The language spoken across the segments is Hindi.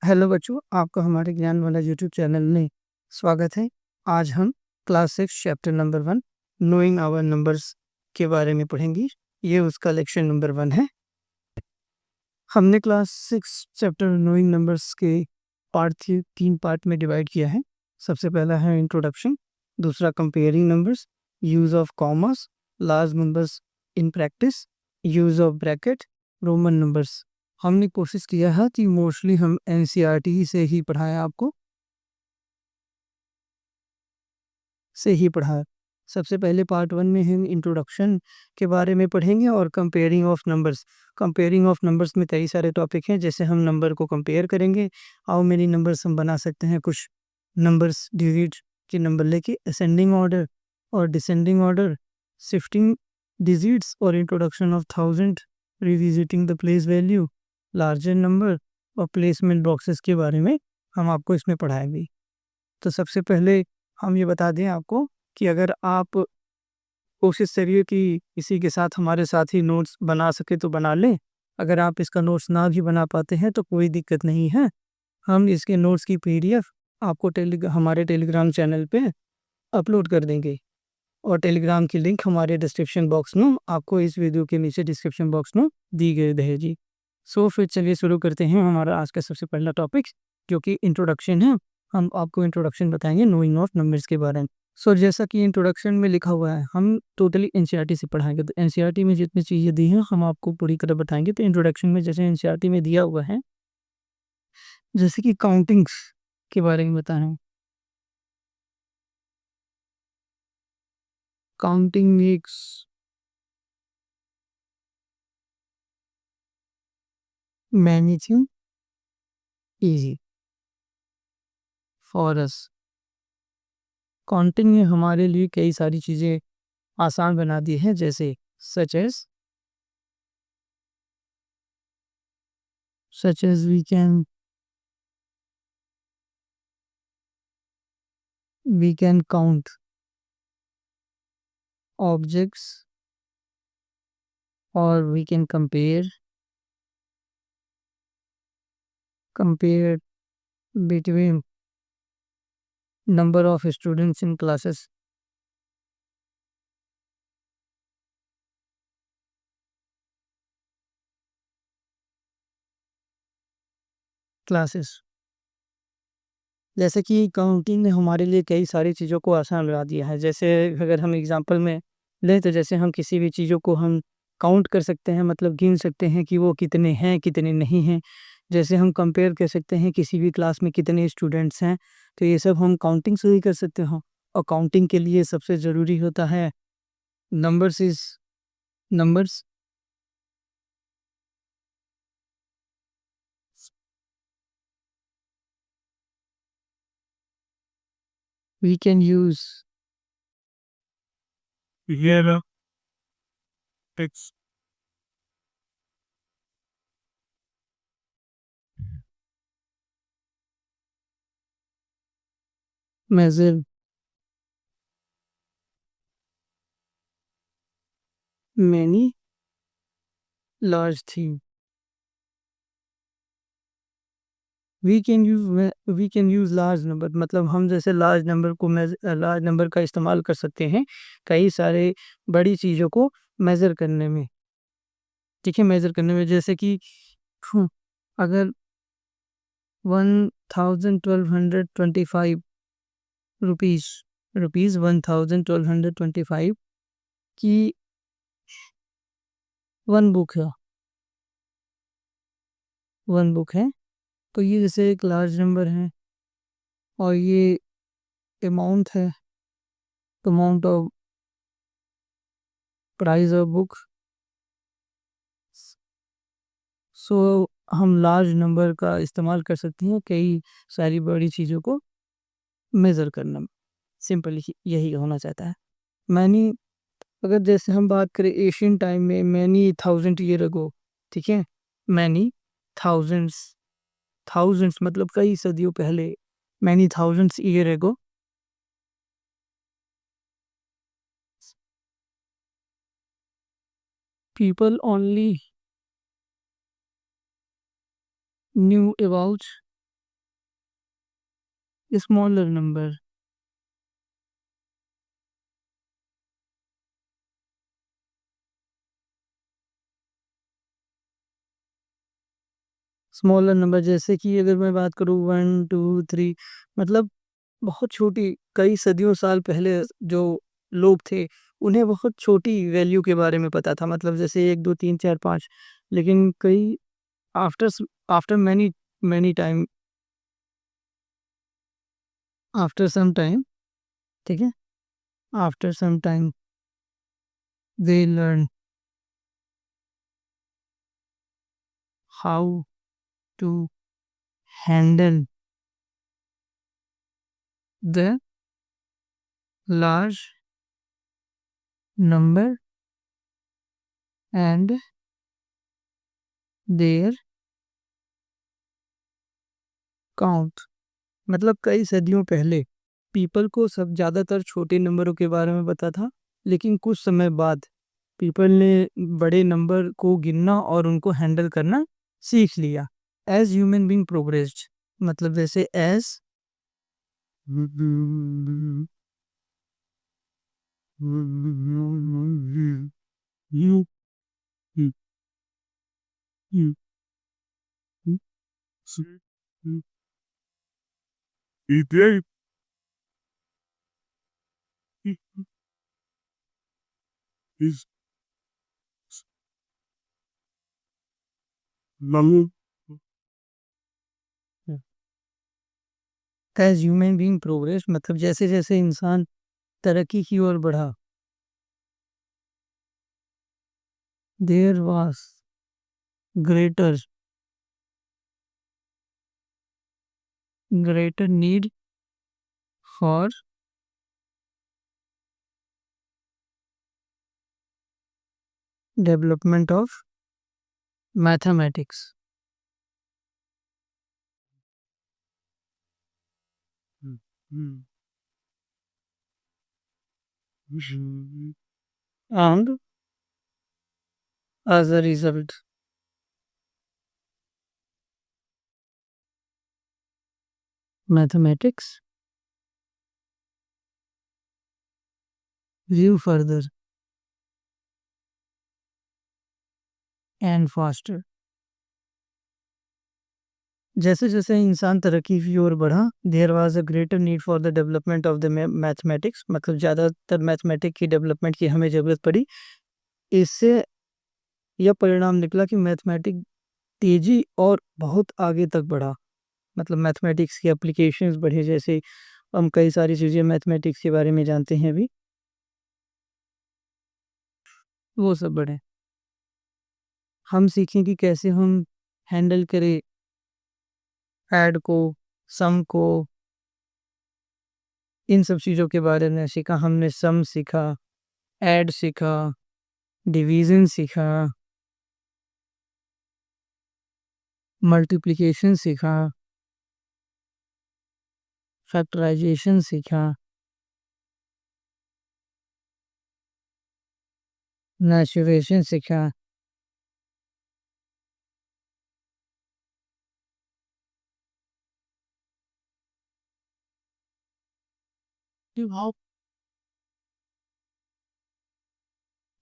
हेलो बच्चों, आपका हमारे ज्ञान वाला यूट्यूब चैनल में स्वागत है। आज हम class 6 chapter number 1 knowing our numbers के बारे में पढ़ेंगे। ये उसका लेक्चर नंबर 1 है। हमने क्लास 6 चैप्टर नोइंग नंबर्स के तीन पार्ट में डिवाइड किया है। सबसे पहला है इंट्रोडक्शन, दूसरा comparing numbers, use of commerce, large numbers in practice, use of bracket, Roman numbers. हमने कोशिश किया है कि मोस्टली हम एनसीईआरटी से ही पढ़ाएं, आपको से ही पढ़ाएं। सबसे पहले पार्ट 1 में हम इंट्रोडक्शन के बारे में पढ़ेंगे और comparing of numbers. Comparing of numbers में कई सारे टॉपिक हैं, जैसे हम नंबर को कंपेयर करेंगे, हाउ मेनी नंबर्स हम बना सकते हैं, कुछ नंबर्स डिजिट के नंबर लेके, असेंडिंग ऑर्डर और डिसेंडिंग ऑर्डर, शिफ्टिंग डिजिट्स और introduction of thousand, revisiting the place value, larger number और प्लेसमेंट बॉक्सेस के बारे में हम आपको इसमें पढ़ाएंगे। तो सबसे पहले हम ये बता दें आपको कि अगर आप कोशिश करिए कि इसी के साथ हमारे साथ ही नोट्स बना सके तो बना लें। अगर आप इसका नोट्स ना भी बना पाते हैं तो कोई दिक्कत नहीं है, हम इसके नोट्स की पीडीएफ आपको हमारे टेलीग्राम चैनल पे अपलोड कर देंगे और टेलीग्राम की लिंक हमारे डिस्क्रिप्शन बॉक्स में आपको इस वीडियो के नीचे डिस्क्रिप्शन बॉक्स में दी गई रहेगी। सो फिर चलिए शुरू करते हैं हमारा आज का सबसे पहला टॉपिक, जो कि इंट्रोडक्शन है। हम आपको इंट्रोडक्शन बताएंगे नोइंग ऑफ नंबर्स के बारे में। सो जैसा कि इंट्रोडक्शन में लिखा हुआ है, हम टोटली एनसीईआरटी से पढ़ाएंगे। तो एनसीईआरटी में जितनी चीज़ें दी हैं हम आपको पूरी तरह बताएंगे। तो इंट्रोडक्शन में जैसे एनसीईआरटी में दिया हुआ है, जैसे कि काउंटिंग्स के बारे में बताएं। Counting makes managing easy for us. Counting ने हमारे लिए कई सारी चीज़ें आसान बना दी है, जैसे such as we can count objects, or we can compare between number of students in classes. जैसे कि काउंटिंग ने हमारे लिए कई सारी चीज़ों को आसान बना दिया है। जैसे अगर हम एग्जांपल में लें, तो जैसे हम किसी भी चीज़ों को हम काउंट कर सकते हैं, मतलब गिन सकते हैं कि वो कितने हैं कितने नहीं हैं। जैसे हम कंपेयर कर सकते हैं किसी भी क्लास में कितने स्टूडेंट्स हैं, तो ये सब हम काउंटिंग से ही कर सकते हैं। और काउंटिंग के लिए सबसे ज़रूरी होता है numbers. We can use measure many large things। We can use large number, मतलब हम जैसे लार्ज नंबर का इस्तेमाल कर सकते हैं कई सारे बड़ी चीज़ों को मेज़र करने में। ठीक है, मेज़र करने में जैसे कि अगर 1225 रुपीज़ 1225 की वन बुक है, तो ये जैसे एक लार्ज नंबर है और ये अमाउंट है, amount of price of book. So हम लार्ज नंबर का इस्तेमाल कर सकते हैं कई सारी बड़ी चीज़ों को मेज़र करने में। सिंपल यही होना चाहता है। मैनी, अगर जैसे हम बात करें एशियन टाइम में, मैनी थाउजेंड ईयर अगो, ठीक है, मैनी थाउजेंड्स, थाउजेंड्स मतलब कई सदियों पहले, many thousands year ago people only knew about smaller number, smaller number जैसे कि अगर मैं बात करूँ 1 2 3, मतलब बहुत छोटी, कई सदियों साल पहले जो लोग थे, उन्हें बहुत छोटी वैल्यू के बारे में पता था, मतलब जैसे 1 2 3 4 5। लेकिन कई after after many many time, after some time, ठीक है, after some time they learn how to handle the large number and their count. मतलब कई सदियों पहले पीपल को सब ज़्यादातर छोटे नंबरों के बारे में पता था, लेकिन कुछ समय बाद पीपल ने बड़े नंबर को गिनना और उनको हैंडल करना सीख लिया। एज ह्यूमन बीइंग प्रोग्रेस्ड, मतलब जैसे as as human being progress, मतलब जैसे जैसे इंसान तरक्की की ओर बढ़ा, there was greater greater need for development of mathematics. And as a result, mathematics grew further and faster। जैसे जैसे इंसान तरक्की की ओर बढ़ा, there was a greater need for the development of the mathematics, मतलब ज़्यादातर मैथमेटिक्स की डेवलपमेंट की हमें ज़रूरत पड़ी। इससे यह परिणाम निकला कि मैथमेटिक्स तेज़ी और बहुत आगे तक बढ़ा, मतलब मैथमेटिक्स की एप्लीकेशंस बढ़े, जैसे हम कई सारी चीज़ें मैथमेटिक्स के बारे में जानते हैं अभी, वो सब बढ़े। हम सीखें कि कैसे हम हैंडल करें ऐड को, सम को, इन सब चीज़ों के बारे में सीखा हमने। सम सीखा, ऐड सीखा, डिवीज़न सीखा, मल्टीप्लिकेशन सीखा, फैक्टराइजेशन सीखा, नेचुरेशन सीखा।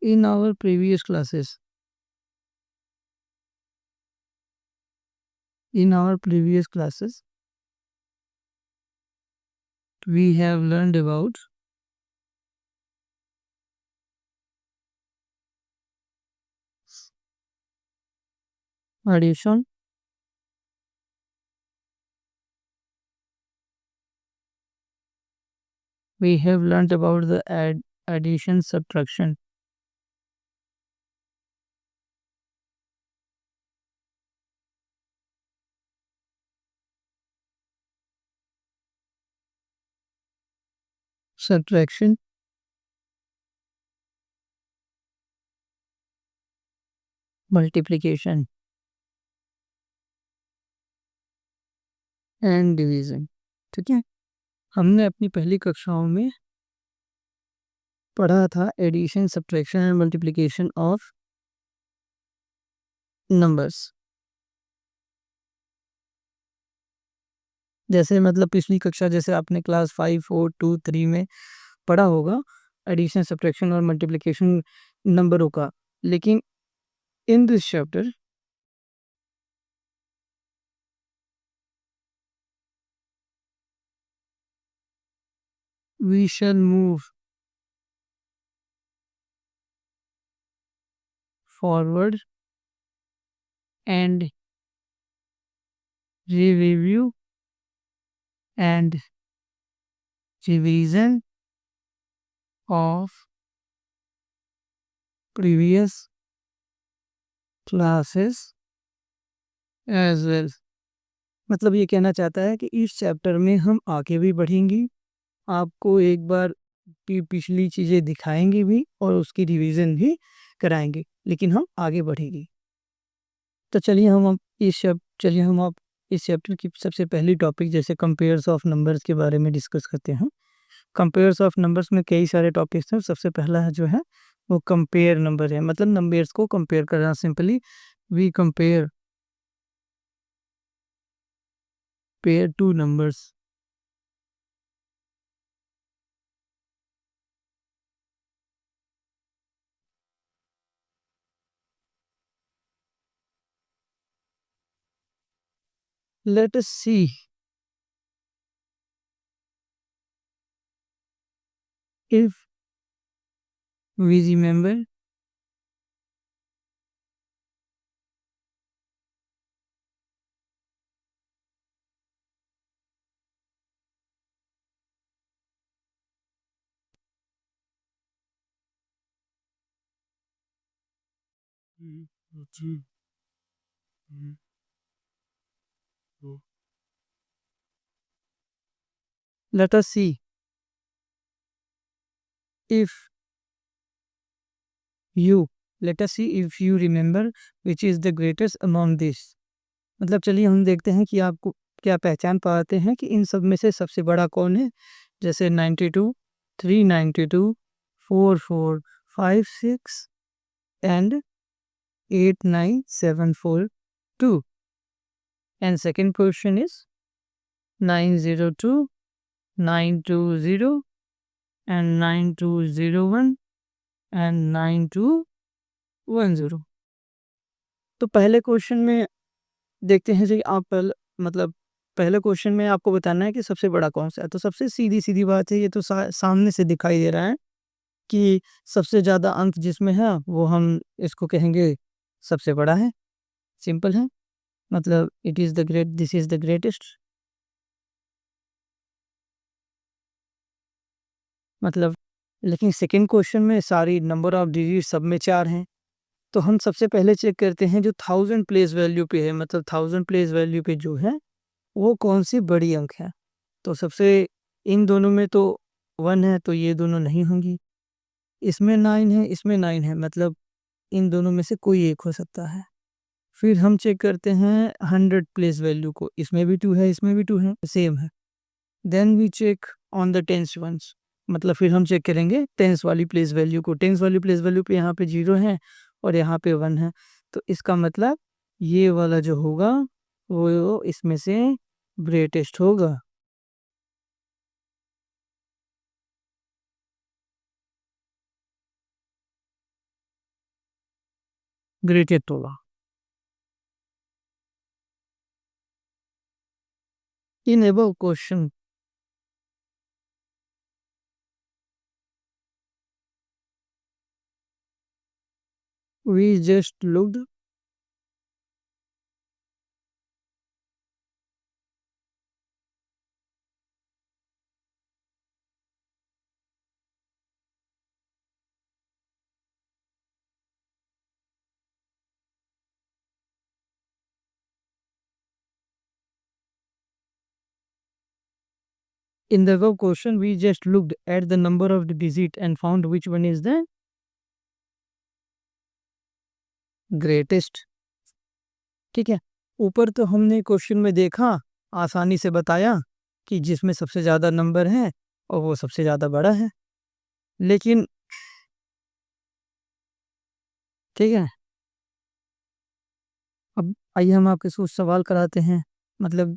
In our previous classes, in our previous classes we have learned about addition, we have learned about the addition, subtraction, subtraction, multiplication and division. ठीक है, हमने अपनी पहली कक्षाओं में पढ़ा था addition, subtraction and multiplication of numbers. जैसे मतलब पिछली कक्षा जैसे आपने क्लास 5, 4, 2, 3 में पढ़ा होगा एडिशन, सब्ट्रैक्शन और मल्टीप्लिकेशन नंबरों का। लेकिन in this chapter we shall move forward and review and revision of previous classes as well। मतलब ये कहना चाहता है कि इस चैप्टर में हम आगे भी बढ़ेंगे, आपको एक बार पिछली चीज़ें दिखाएंगे भी और उसकी रिवीजन भी कराएंगे, लेकिन हम आगे बढ़ेंगे। तो चलिए हम अब इस चैप्टर की सबसे पहली टॉपिक जैसे कंपेयर्स ऑफ नंबर्स के बारे में डिस्कस करते हैं। कंपेयर्स ऑफ नंबर्स में कई सारे टॉपिक्स हैं। सबसे पहला है जो है वो कंपेयर नंबर है, मतलब नंबर्स को कंपेयर करना। Simply we compare pair two numbers. Let us see if we remember let us see if you let us see if you remember which is the greatest among this। मतलब चलिए हम देखते हैं कि आपको क्या पहचान पाते हैं कि इन सब में से सबसे बड़ा कौन है। जैसे 92, 392, 44, 56 and 89742। And second question is 902, 920 and 9201 and 9210। तो पहले क्वेश्चन में देखते हैं जी, आप मतलब पहले क्वेश्चन में आपको बताना है कि सबसे बड़ा कौन सा है। तो सबसे सीधी सीधी बात है, ये तो सामने से दिखाई दे रहा है कि सबसे ज़्यादा अंक जिसमें है वो हम इसको कहेंगे सबसे बड़ा है। सिंपल है, मतलब it is the great, this is the greatest. मतलब लेकिन सेकंड क्वेश्चन में सारी नंबर ऑफ डिजिट सब में 4 हैं। तो हम सबसे पहले चेक करते हैं जो 1000 प्लेस वैल्यू पे है, मतलब 1000 प्लेस वैल्यू पे जो है वो कौन सी बड़ी अंक है। तो सबसे इन दोनों में तो 1 है, तो ये दोनों नहीं होंगी। इसमें 9 है, इसमें 9 है, मतलब इन दोनों में से कोई एक हो सकता है। फिर हम चेक करते हैं 100 प्लेस वैल्यू को, इसमें भी 2 है, इसमें भी 2 है, सेम है। Then we check on the tens ones, मतलब फिर हम चेक करेंगे टेंस वाली प्लेस वैल्यू को। टेंस वाली प्लेस वैल्यू पे यहाँ पे 0 है और यहाँ पे 1 है, तो इसका मतलब ये वाला जो होगा वो इसमें से ग्रेटेस्ट होगा। ग्रेटेस्ट होगा। इन above question we just looked in the above question we just looked at the number of the digit and found which one is the greatest। ठीक है, ऊपर तो हमने क्वेश्चन में देखा, आसानी से बताया कि जिसमें सबसे ज़्यादा नंबर है और वो सबसे ज़्यादा बड़ा है। लेकिन ठीक है, अब आइए हम आपके कुछ सवाल कराते हैं। मतलब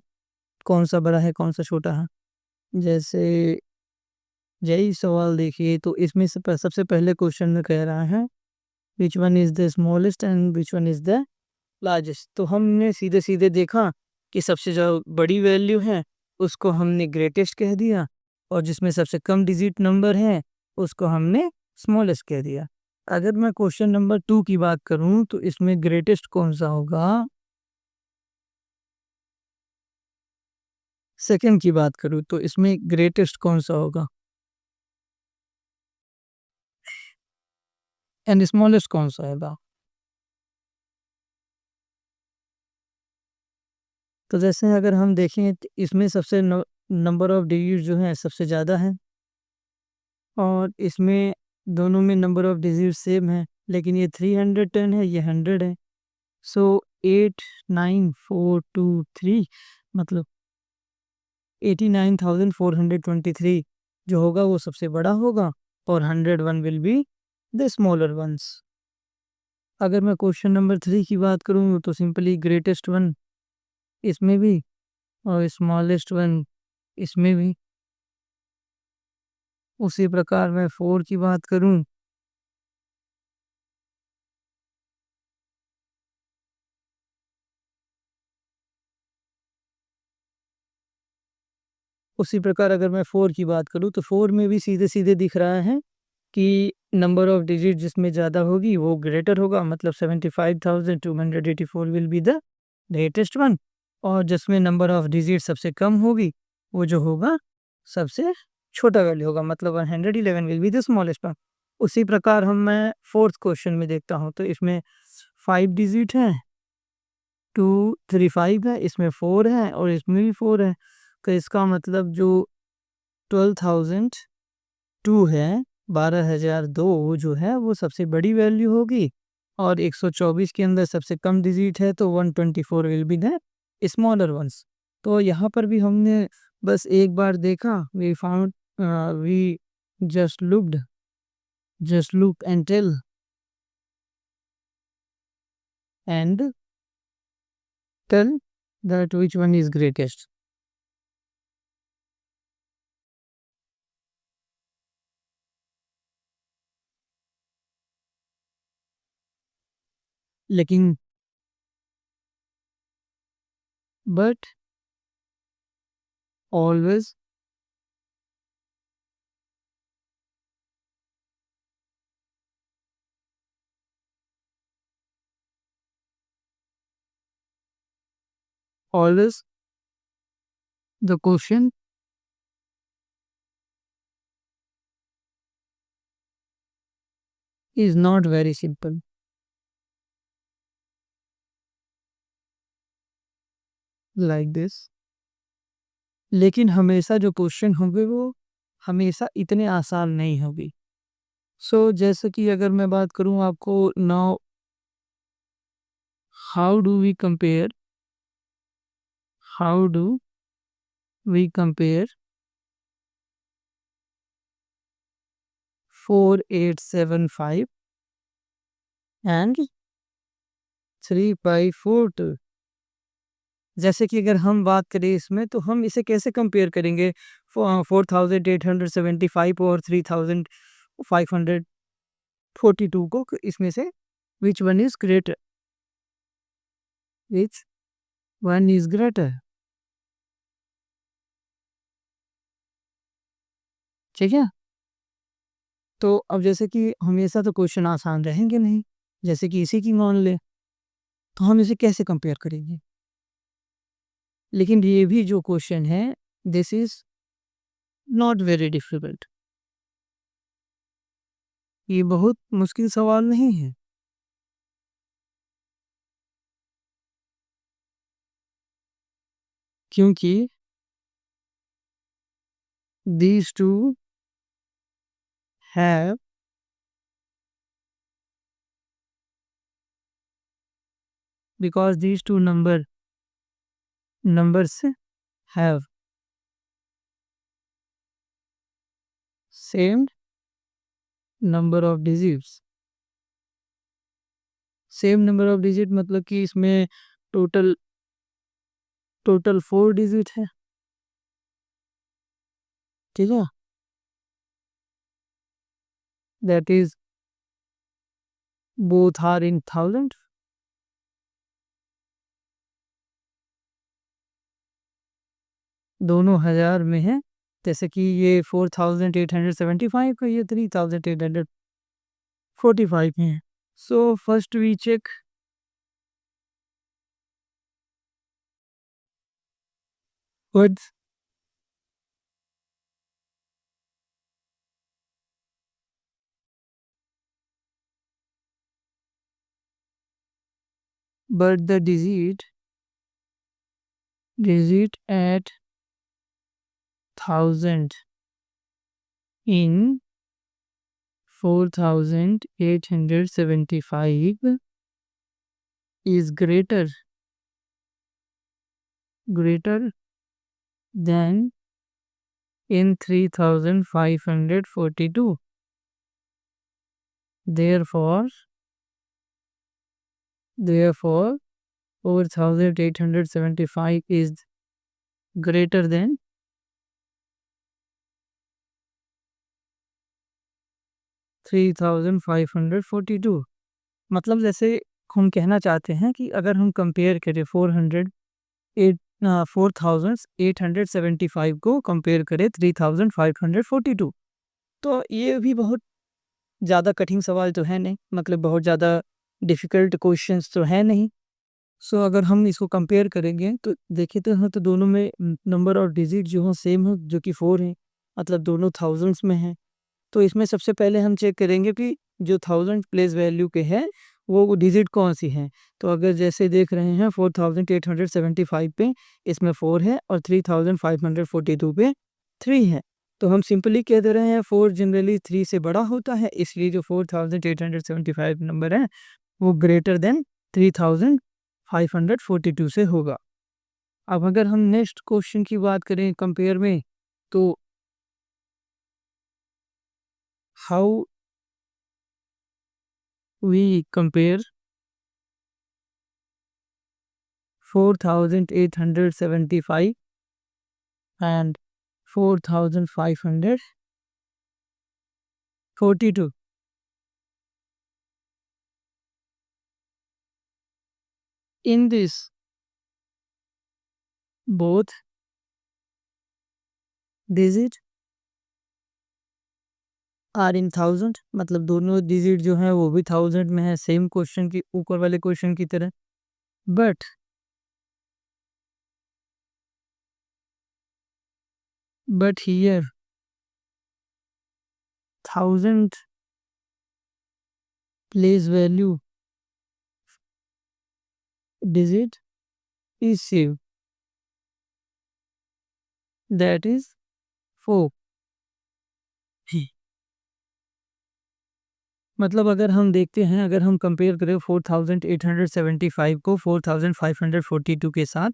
कौन सा बड़ा है कौन सा छोटा है। जैसे यही सवाल देखिए, तो इसमें सबसे पहले क्वेश्चन में कह रहा है which one is the smallest and which one is the largest. तो हमने सीधे सीधे देखा कि सबसे जो बड़ी वैल्यू है उसको हमने ग्रेटेस्ट कह दिया, और जिसमें सबसे कम डिजिट नंबर है उसको हमने स्मॉलेस्ट कह दिया। अगर मैं क्वेश्चन नंबर 2 की बात करूं तो इसमें ग्रेटेस्ट कौन सा होगा, सेकंड की बात करूं तो इसमें ग्रेटेस्ट कौन सा होगा एंड स्मॉलेस्ट कौन सा होगा। तो जैसे अगर हम देखें तो इसमें सबसे नंबर ऑफ डिजिट जो है सबसे ज़्यादा है, और इसमें दोनों में नंबर ऑफ डिजिट सेम है, लेकिन ये 310 है, ये 100 है। सो 89423 मतलब 89,423 जो होगा वो सबसे बड़ा होगा, और 101 will be the smaller once. अगर मैं क्वेश्चन नंबर 3 की बात करूँ तो सिंपली ग्रेटेस्ट वन इसमें भी और स्मॉलेस्ट वन इसमें भी। उसी प्रकार मैं 4 की बात करूँ, उसी प्रकार अगर मैं 4 की बात करूँ तो 4 में भी सीधे-सीधे दिख रहा है कि नंबर ऑफ डिजिट जिसमें ज़्यादा होगी वो ग्रेटर होगा, मतलब 75,284 will be the greatest one, और जिसमें नंबर ऑफ डिजिट सबसे कम होगी वो जो होगा सबसे छोटा वैल्यू होगा, मतलब 111 will be the smallest one. उसी प्रकार हम मैं 4th क्वेश्चन में देखता हूँ तो इसमें 5 डिजिट हैं, 235 है, इसमें 4 है और इसमें भी 4 है। तो इसका मतलब जो 12,002 है, 12,002 जो है वो सबसे बड़ी वैल्यू होगी, और 124 के अंदर सबसे कम डिजिट है तो 124 will be the smaller ones. तो यहाँ पर भी हमने बस एक बार देखा, we found we just looked just look and tell and tell that which one is greatest. लेकिन but always always the question is not very simple like this। लेकिन हमेशा जो क्वेश्चन होंगे वो हमेशा इतने आसान नहीं होगी। सो जैसे कि अगर मैं बात करूं आपको, now how do we compare how do we compare 4875 and 3542। जैसे कि अगर हम बात करें इसमें तो हम इसे कैसे कंपेयर करेंगे 4875 और 3542 को, इसमें से विच one is greater, which one is greater, ठीक है। तो अब जैसे कि हमेशा तो क्वेश्चन आसान रहेंगे नहीं, जैसे कि इसी की मान ले, तो हम इसे कैसे कंपेयर करेंगे। लेकिन ये भी जो क्वेश्चन है this is not very difficult, ये बहुत मुश्किल सवाल नहीं है, क्योंकि these two have because these two numbers have same number of digits। Same number of digit मतलब कि इसमें टोटल टोटल 4 डिजिट है, ठीक है, that is both are in thousand, दोनों हजार में है, जैसे कि ये 4875 का, ये 3845 में है। So first we check words, but the digit at thousand in 4875 is greater than in 3542. Therefore 4875 is greater than 3542। मतलब जैसे हम कहना चाहते हैं कि अगर हम कंपेयर करें 4875 को कंपेयर करें 3542, तो ये भी बहुत ज़्यादा कठिन सवाल तो है नहीं, मतलब बहुत ज़्यादा डिफ़िकल्ट क्वेश्चंस तो है नहीं। सो अगर हम इसको कंपेयर करेंगे तो देखें तो हाँ, तो दोनों में नंबर और डिजिट जो है सेम है, जो कि 4 है, मतलब दोनों थाउजेंड्स में है। तो इसमें सबसे पहले हम चेक करेंगे कि जो थाउजेंड प्लेस वैल्यू के है वो डिजिट कौन सी है। तो अगर जैसे देख रहे हैं 4875 पे इसमें 4 है और 3542 पे 3 है। तो हम सिंपली कह दे रहे हैं 4 जनरली 3 से बड़ा होता है, इसलिए जो 4875 नंबर है वो ग्रेटर देन 3542 से होगा। अब अगर हम नेक्स्ट क्वेश्चन की बात करें कंपेयर में, तो how we compare 4875 and 4542. In this, both digit are in thousand, मतलब दोनों डिजिट जो है वो भी थाउजेंड में है, सेम क्वेश्चन की ऊपर वाले क्वेश्चन की तरह। But here thousand place value digit is save, that is 4। मतलब अगर हम देखते हैं, अगर हम कंपेयर करें 4875 को 4542 के साथ,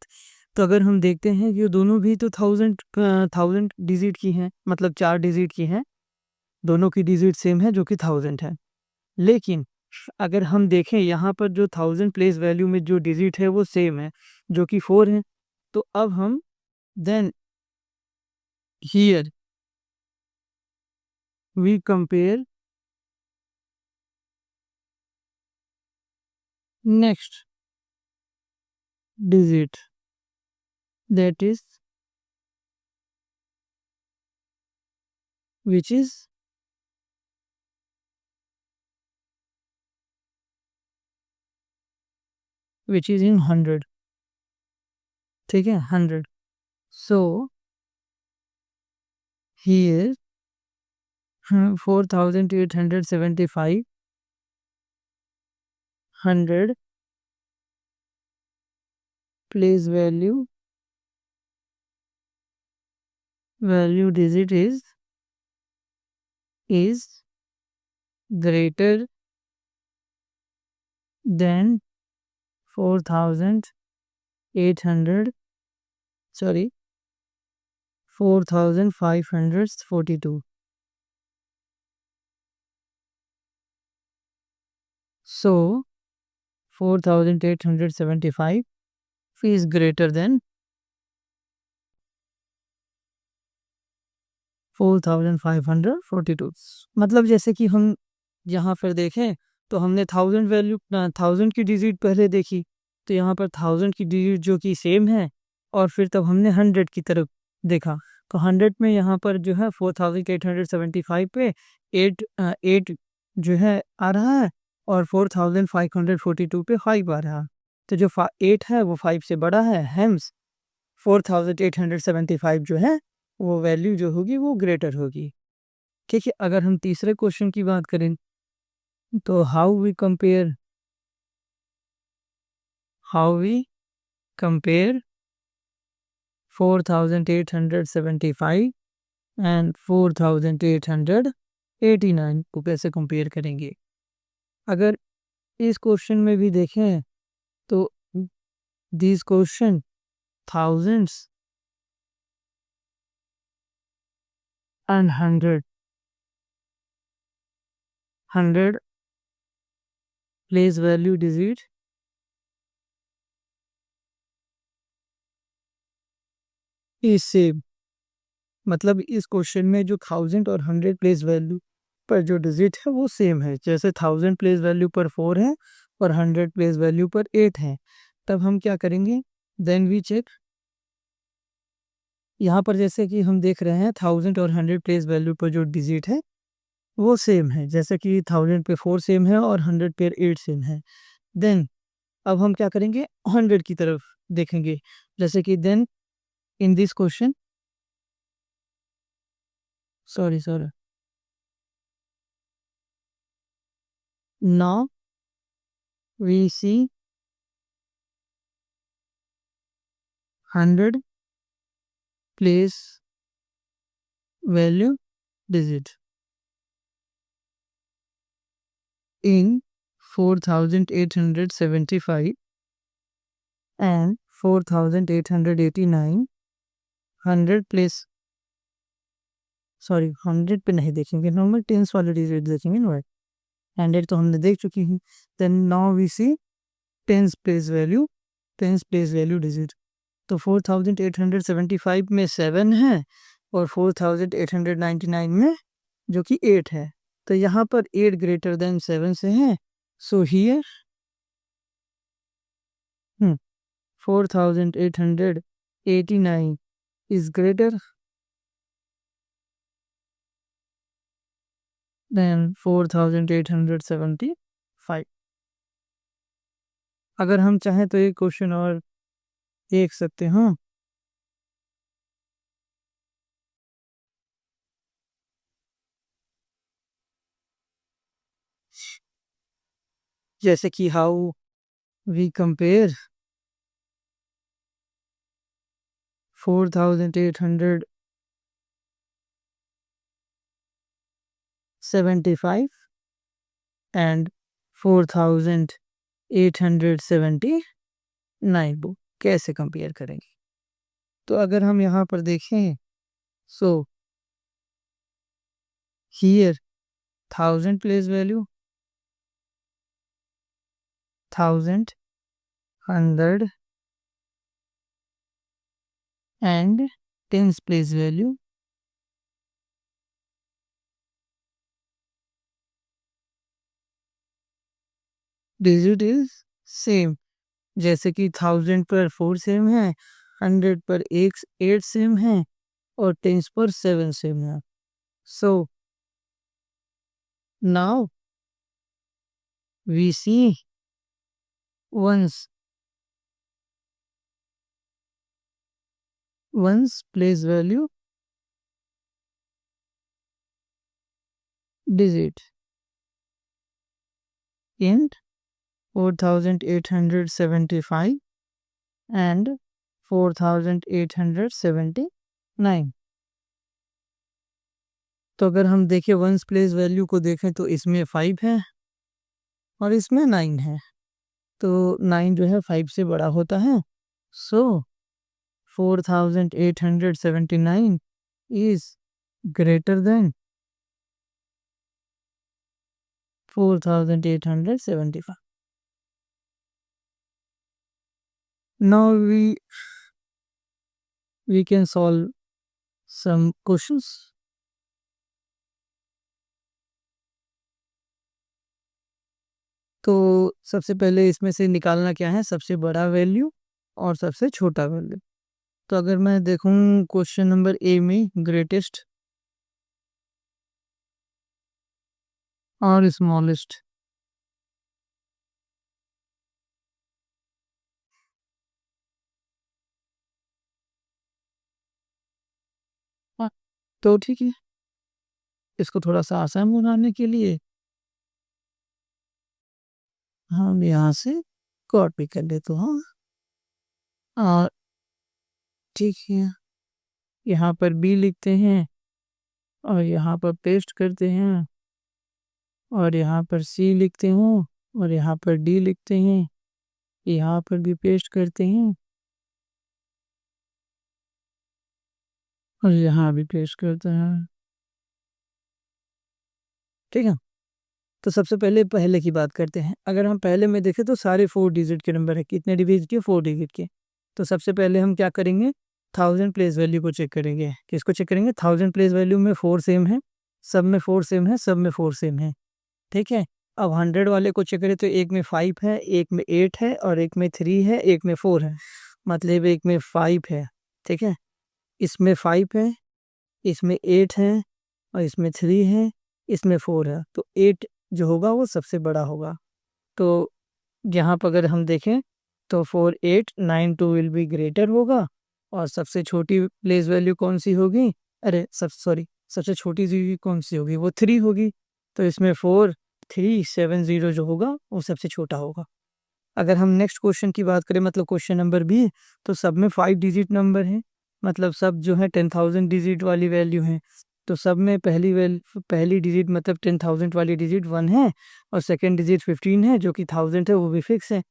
तो अगर हम देखते हैं ये दोनों भी तो थाउजेंड डिजिट की हैं, मतलब 4 डिजिट की हैं, दोनों की डिजिट सेम है जो कि थाउजेंड है। लेकिन अगर हम देखें यहाँ पर जो थाउजेंड प्लेस वैल्यू में जो डिजिट है वो सेम है, जो कि 4 है। तो अब हम then here we compare next digit, that is which is in 100, ठीक है, 100। So here 4875 100 place value digit is greater than 4800, sorry, 4542। So 4875 is greater than 4542। मतलब जैसे कि हम यहाँ पर देखें तो हमने 1000 की डिजिट पहले देखी, तो यहाँ पर 1000 की डिजिट जो कि सेम है, और फिर तब हमने 100 की तरफ देखा, तो 100 में यहाँ पर जो है 4875 पे 8 जो है आ रहा है, और 4542 पे 5 आ रहा है। तो जो 8 है वो 5 से बड़ा है, हेम्स 4875 जो है वो वैल्यू जो होगी वो ग्रेटर होगी। ठीक है, अगर हम तीसरे क्वेश्चन की बात करें तो हाउ वी कंपेयर 4875 एंड 4889 को कैसे कंपेयर करेंगे। अगर इस क्वेश्चन में भी देखें तो this question thousands and hundred place value digit is same. मतलब इस क्वेश्चन में जो 1000 और 100 प्लेस वैल्यू पर जो डिजिट है वो सेम है, जैसे 1000 प्लेस वैल्यू पर 4 है और 100 प्लेस वैल्यू पर 8 है। तब हम क्या करेंगे, देन वी चेक। यहाँ पर जैसे कि हम देख रहे हैं 1000 और 100 प्लेस वैल्यू पर जो डिजिट है वो सेम है, जैसे कि 1000 पे 4 सेम है और 100 पे 8 सेम है। देन अब हम क्या करेंगे, 100 की तरफ देखेंगे, जैसे कि then in this question, sorry sorry, now we see 100 place value digit in 4875 and 4889, 100 place, sorry 100 पे नहीं देखेंगे, नॉर्मल टेंस वाले डिजिट देखेंगे ना, 100 तो हमने देख चुकी हूँ। Then now we see tens place value digit. तो 4875 में 7 है और 4899 में जो कि 8 है, तो यहाँ पर 8 ग्रेटर देन 7 से है, so here 4889 is greater than 4875। अगर हम चाहें तो एक क्वेश्चन और देख सकते हैं, जैसे कि हाउ वी कंपेयर 4875 एंड 4879 को कैसे कंपेयर करेंगे। तो अगर हम यहाँ पर देखें, so here 1000 place value, 1000, 100 and tens place value, digit is same, जैसे कि 1000 पर 4 सेम है, 100 पर 8 सेम है और टेंस पर 7 सेम है। So now we see ones place value digit in 4875 and 4879। तो अगर हम देखें वंस प्लेस वैल्यू को देखें तो इसमें 5 है और इसमें 9 है, तो 9 जो है 5 से बड़ा होता है, सो 4879 is greater than 4875। Now we can solve some questions. तो सबसे पहले इसमें से निकालना क्या है, सबसे बड़ा वैल्यू और सबसे छोटा वैल्यू। तो अगर मैं देखूं क्वेश्चन नंबर ए में ग्रेटेस्ट और स्मॉलेस्ट, तो ठीक है, इसको थोड़ा सा आसान बनाने के लिए हम यहाँ से कॉपी कर लेते हैं। और ठीक है, यहाँ पर बी लिखते हैं और यहाँ पर पेस्ट करते हैं और यहाँ पर सी लिखते हैं और यहाँ पर डी लिखते हैं, यहाँ पर भी पेस्ट करते हैं और यहाँ भी पेस्ट करते हैं। ठीक है, तो सबसे पहले पहले की बात करते हैं। अगर हम पहले में देखें तो सारे 4 डिजिट के नंबर है। कितने डिजिट के? 4 डिजिट के। तो सबसे पहले हम क्या करेंगे, 1000 प्लेस वैल्यू को चेक करेंगे। किसको चेक करेंगे? 1000 प्लेस वैल्यू में 4 सेम है, सब में 4 सेम है, सब में 4 सेम है। ठीक है, अब 100 वाले को चेक करें तो एक में 5 है, एक में 8 है और एक में 3 है, एक में 4 है, मतलब एक में 5 है। ठीक है, इसमें 5 है, इसमें 8 है और इसमें 3 है, इसमें 4 है। तो 8 जो होगा वो सबसे बड़ा होगा। तो यहाँ पर अगर हम देखें तो 4892 विल बी ग्रेटर होगा और सबसे छोटी प्लेस वैल्यू कौन सी होगी? अरे सब सॉरी, सबसे छोटी सी कौन सी होगी? वो 3 होगी। तो इसमें 4370 जो होगा वो सबसे छोटा होगा। अगर हम नेक्स्ट क्वेश्चन की बात करें, मतलब क्वेश्चन नंबर बी, तो सब में 5 डिजिट नंबर है, मतलब सब जो है 10,000 डिजिट वाली वैल्यू है। तो सब में पहली डिजिट मतलब 10,000 वाली डिजिट 1 है और सेकंड डिजिट 15 है, जो कि 1000 है, वो भी फिक्स है।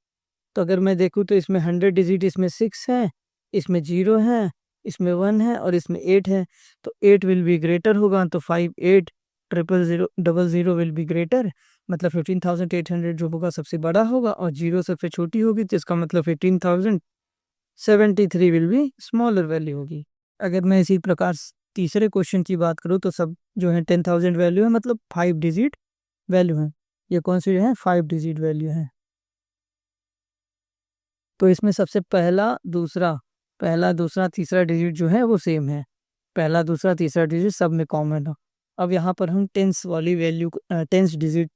तो अगर मैं देखूँ तो इसमें 100 डिजिट, इसमें 6 है, इसमें 0 है, इसमें 1 है और इसमें 8 है। तो 8 विल बी ग्रेटर होगा, तो 580000 विल बी ग्रेटर, मतलब 15,800 जो होगा सबसे बड़ा होगा और 0 सबसे छोटी होगी, तो इसका मतलब 15,073 विल बी स्मॉलर वैल्यू होगी। अगर मैं इसी प्रकार तीसरे क्वेश्चन की बात करूँ तो सब जो है 10,000 वैल्यू है, मतलब 5 डिजिट वैल्यू है। ये कौन सी है? 5 डिजिट वैल्यू है। तो इसमें सबसे पहला दूसरा तीसरा डिजिट जो है वो सेम है। पहला दूसरा तीसरा डिजिट सब में कॉमन है। अब यहाँ पर हम टेंस वाली वैल्यू, टेंस डिजिट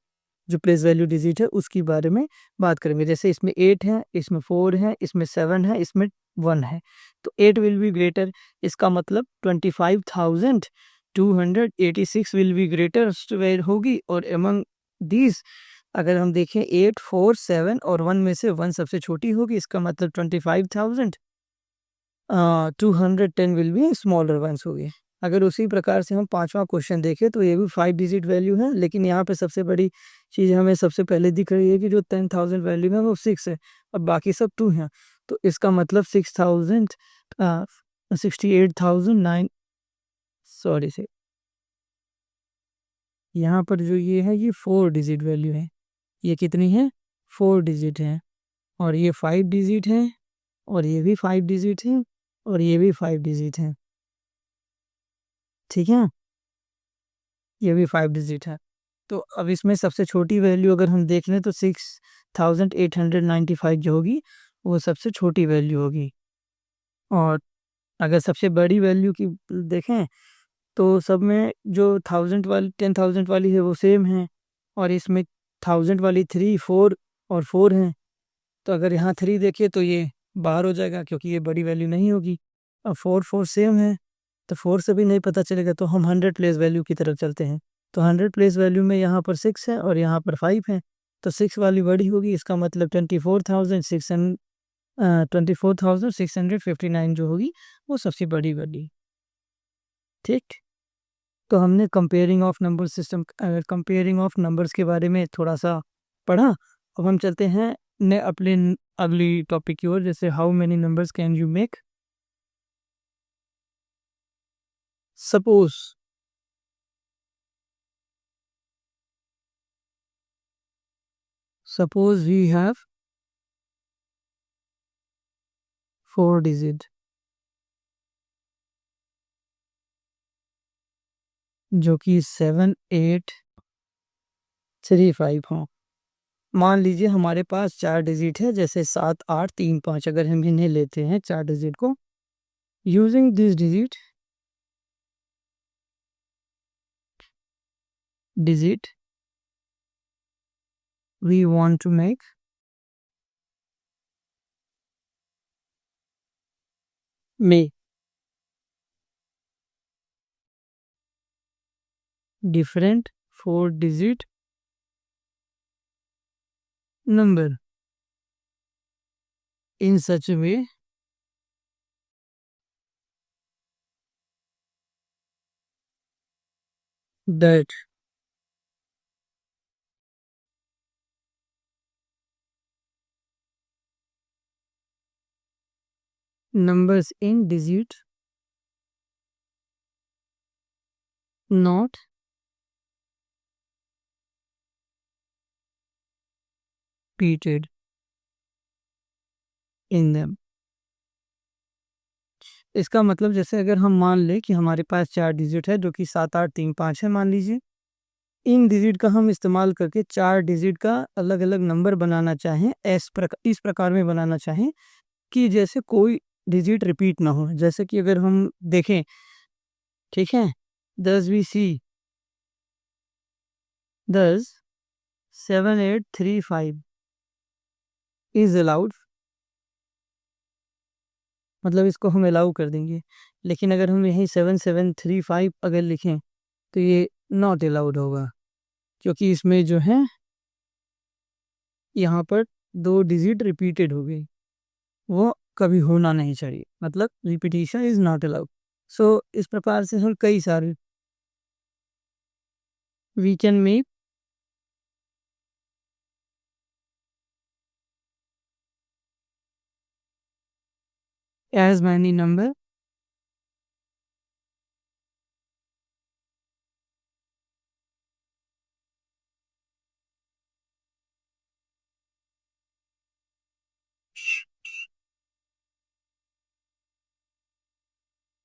जो प्लेस वैल्यू डिजिट है उसकी बारे में बात करेंगे। जैसे इसमें 8 है, इसमें 4 है, इसमें 7 है, इसमें 1 है। तो 8 विल बी ग्रेटर, इसका मतलब 25,286 विल बी ग्रेटर होगी। और एमंग दीज अगर हम देखें 8, 4, 7 और 1 में से 1 सबसे छोटी होगी, इसका मतलब 25,210 विल बी स्मॉलर वंस होगी। अगर उसी प्रकार से हम पांचवा क्वेश्चन देखें तो ये भी 5 डिजिट वैल्यू है, लेकिन यहाँ पे सबसे बड़ी चीज़ हमें सबसे पहले दिख रही है कि जो 10,000 वैल्यू है वो 6 है और बाकी सब 2 हैं। तो इसका मतलब 68,009, सॉरी से, यहाँ पर जो ये है ये 4 डिजिट वैल्यू है। ये कितनी है? 4 डिजिट है। और ये 5 डिजिट है और ये भी 5 डिजिट है और ये भी 5 डिजिट है। ठीक है, ये भी 5 डिजिट है। तो अब इसमें सबसे छोटी वैल्यू अगर हम देख लें तो 6,895 जो होगी वो सबसे छोटी वैल्यू होगी। और अगर सबसे बड़ी वैल्यू की देखें तो सब में जो 10,000 वाली है वो सेम है और इसमें 1000 वाली 3, 4 और 4 हैं। तो अगर यहाँ 3 देखिए तो ये बाहर हो जाएगा क्योंकि ये बड़ी वैल्यू नहीं होगी। अब 4, 4 सेम है, तो 4 से भी नहीं पता चलेगा, तो हम 100 प्लेस वैल्यू की तरफ चलते हैं। तो 100 प्लेस वैल्यू में यहाँ पर 6 है और यहाँ पर 5 है, तो 6 वाली बड़ी होगी, इसका मतलब 24,659 जो होगी वो सबसे बड़ी वाली। ठीक, तो हमने comparing of number system, comparing of numbers के बारे में थोड़ा सा पढ़ा। अब हम चलते हैं ने अपने अगली टॉपिक की ओर, जैसे how many numbers can you make. Suppose we have 4 digit जो कि 7, 8, 3, 5 हों। मान लीजिए हमारे पास 4 डिजिट है, जैसे 7, 8, 3, 5। अगर हम इन्हें लेते हैं 4 डिजिट को, using this digit we want to make different 4-digit number in such a way that numbers in digit not repeated in them। इसका मतलब जैसे अगर हम मान लें कि हमारे पास 4 डिजिट है जो कि 7, 8, 3, 5 है मान लीजिए। इन डिजिट का हम इस्तेमाल करके 4 डिजिट का अलग अलग नंबर बनाना चाहें, इस प्रकार में बनाना चाहें कि जैसे कोई डिजिट रिपीट ना हो। जैसे कि अगर हम देखें, ठीक है, 10 वी सी 10 7, 8, 3, 5 इज अलाउड, मतलब इसको हम अलाउ कर देंगे। लेकिन अगर हम यहीं 7, 7, 3, 5 अगर लिखें तो ये नॉट अलाउड होगा, क्योंकि इसमें जो है यहाँ पर 2 डिजिट रिपीटेड हो गई, वो कभी होना नहीं चाहिए, मतलब repetition is not allowed. So इस प्रकार से हम कई सारे we can make as many number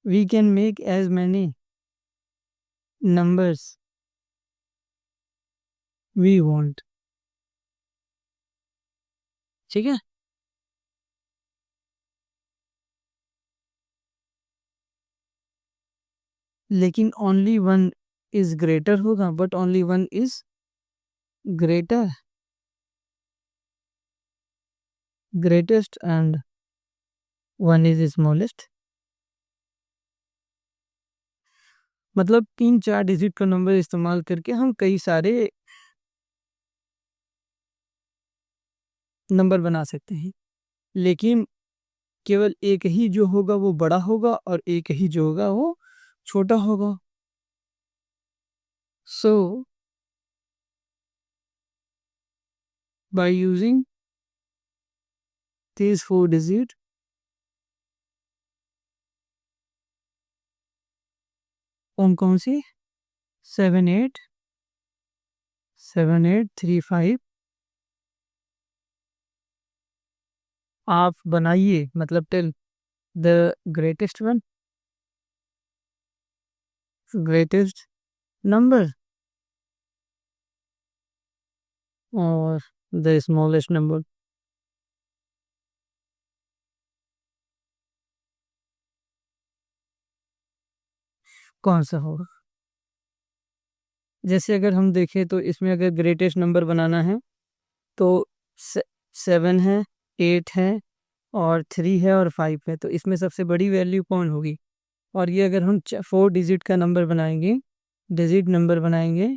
we can make as many numbers we want. ठीक है, लेकिन ओनली वन इज ग्रेटर होगा, but only one is greater greatest and one is smallest. मतलब 3-4 डिजिट का नंबर इस्तेमाल करके हम कई सारे नंबर बना सकते हैं, लेकिन केवल एक ही जो होगा वो बड़ा होगा और एक ही जो होगा वो छोटा होगा। सो बाय यूजिंग these 4 डिजिट, कौन सी 7, 8, 7, 8, 3, 5 आप बनाइए, मतलब tell the greatest one, greatest number और द स्मॉलेस्ट नंबर। कौन सा होगा? जैसे अगर हम देखें तो इसमें अगर ग्रेटेस्ट नंबर बनाना है तो 7 है, 8 है और 3 है और 5 है, तो इसमें सबसे बड़ी वैल्यू कौन होगी? और ये अगर हम 4 डिजिट का नंबर बनाएंगे, डिजिट नंबर बनाएंगे,